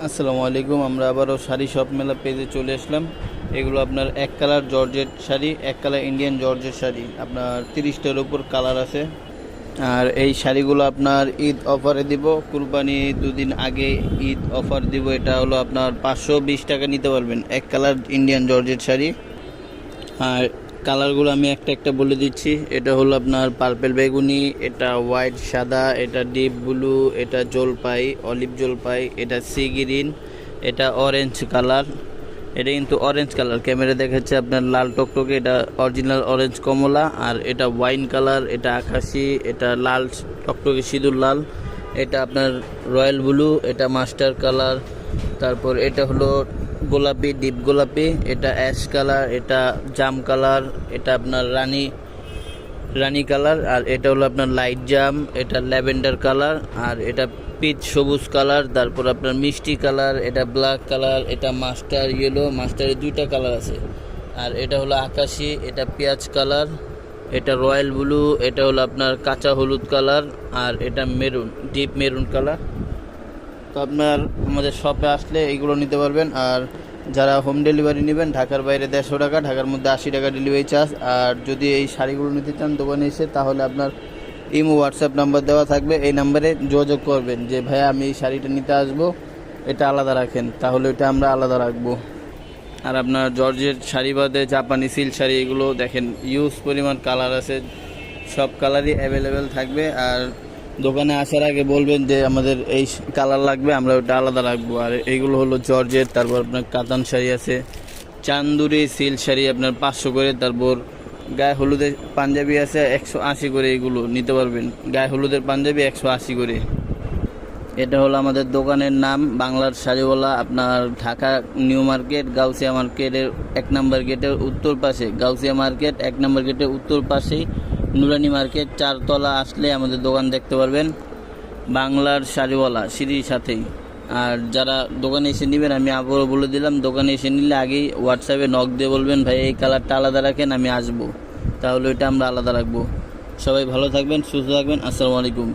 আসসালামু আলাইকুম। আমরা আবারও শাড়ি শপ মেলা পেজে চলে আসলাম। এগুলো আপনার এক কালার জর্জেট শাড়ি, এক কালার ইন্ডিয়ান জর্জেট শাড়ি, আপনার 30টার উপর কালার আছে। আর এই শাড়িগুলো আপনার ঈদ অফারে দিব, কুরবানি দুদিন আগে ঈদ অফার দিব। এটা হলো আপনার 520 টাকা নিতে পারবেন এক কালার ইন্ডিয়ান জর্জেট শাড়ি। আর কালারগুলো আমি একটা একটা বলে দিচ্ছি। এটা হলো আপনার পার্পেল বেগুনি, এটা হোয়াইট সাদা, এটা ডিপ ব্লু, এটা জলপাই অলিভ জলপাই, এটা সি গ্রিন, এটা অরেঞ্জ কালার। এটা কিন্তু অরেঞ্জ কালার, ক্যামেরা দেখাচ্ছে আপনার লাল টকটকে, এটা অরিজিনাল অরেঞ্জ কমলা। আর এটা ওয়াইন কালার, এটা আকাশি, এটা লাল টকটকে সিঁদুর লাল, এটা আপনার রয়্যাল ব্লু, এটা মাস্টার কালার। তারপর এটা হলো গোলাপি, ডিপ গোলাপি, এটা অ্যাশ কালার, এটা জাম কালার, এটা আপনার রানী কালার। আর এটা হলো আপনার লাইট জাম, এটা ল্যাভেন্ডার কালার। আর এটা পিচ সবুজ কালার। তারপর আপনার মিষ্টি কালার, এটা ব্ল্যাক কালার, এটা মাস্টার ইয়েলো, মাস্টারের দুইটা কালার আছে। আর এটা হলো আকাশি, এটা পেঁয়াজ কালার, এটা রয়্যাল ব্লু, এটা হলো আপনার কাঁচা হলুদ কালার। আর এটা মেরুন, ডিপ মেরুন কালার। তো আপনার আমাদের শপে আসলে এইগুলো নিতে পারবেন। আর যারা হোম ডেলিভারি নেবেন, ঢাকার বাইরে 150 টাকা, ঢাকার মধ্যে 80 টাকা ডেলিভারি চার্জ। আর যদি এই শাড়িগুলো নিতে চান দোকানে এসে, তাহলে আপনার ইমো হোয়াটসঅ্যাপ নাম্বার দেওয়া থাকবে, এই নাম্বারে যোগাযোগ করবেন যে ভাইয়া আমি এই শাড়িটা নিতে আসবো, এটা আলাদা রাখেন, তাহলে এটা আমরা আলাদা রাখবো। আর আপনার জর্জের শাড়ি বাদে জাপানি সিল্ক শাড়ি, এগুলো দেখেন ইউজ পরিমাণ কালার আছে, সব কালারই অ্যাভেলেবেল থাকবে। আর দোকানে আসার আগে বলবেন যে আমাদের এই কালার লাগবে, আমরা ওটা আলাদা রাখবো। আর এইগুলো হলো জর্জের। তারপর আপনার কাতান শাড়ি আছে, চান্দুরি সিল্ক শাড়ি আপনার 500 করে। তারপর গায়ে হলুদের পাঞ্জাবি আছে 180 করে, এগুলো নিতে পারবেন। গায়ে হলুদের পাঞ্জাবি 180 করে। এটা হলো আমাদের দোকানের নাম, বাংলার শাড়িওয়ালা। আপনার ঢাকা নিউ মার্কেট, গাউসিয়া মার্কেটের 1 নম্বর গেটের উত্তর পাশে, গাউসিয়া মার্কেট 1 নম্বর গেটের উত্তর পাশেই নুরানি মার্কেট 4 তলা আসলে আমাদের দোকান দেখতে পারবেন, বাংলার শাড়িওয়ালা সিঁড়ির সাথেই। আর যারা দোকানে এসে নেবেন, আমি আবারও বলে দিলাম, দোকানে এসে নিলে আগেই হোয়াটসঅ্যাপে নক দিয়ে বলবেন ভাই এই কালারটা আলাদা রাখেন, আমি আসবো, তাহলে ওইটা আমরা আলাদা রাখবো। সবাই ভালো থাকবেন, সুস্থ থাকবেন। আসসালামু আলাইকুম।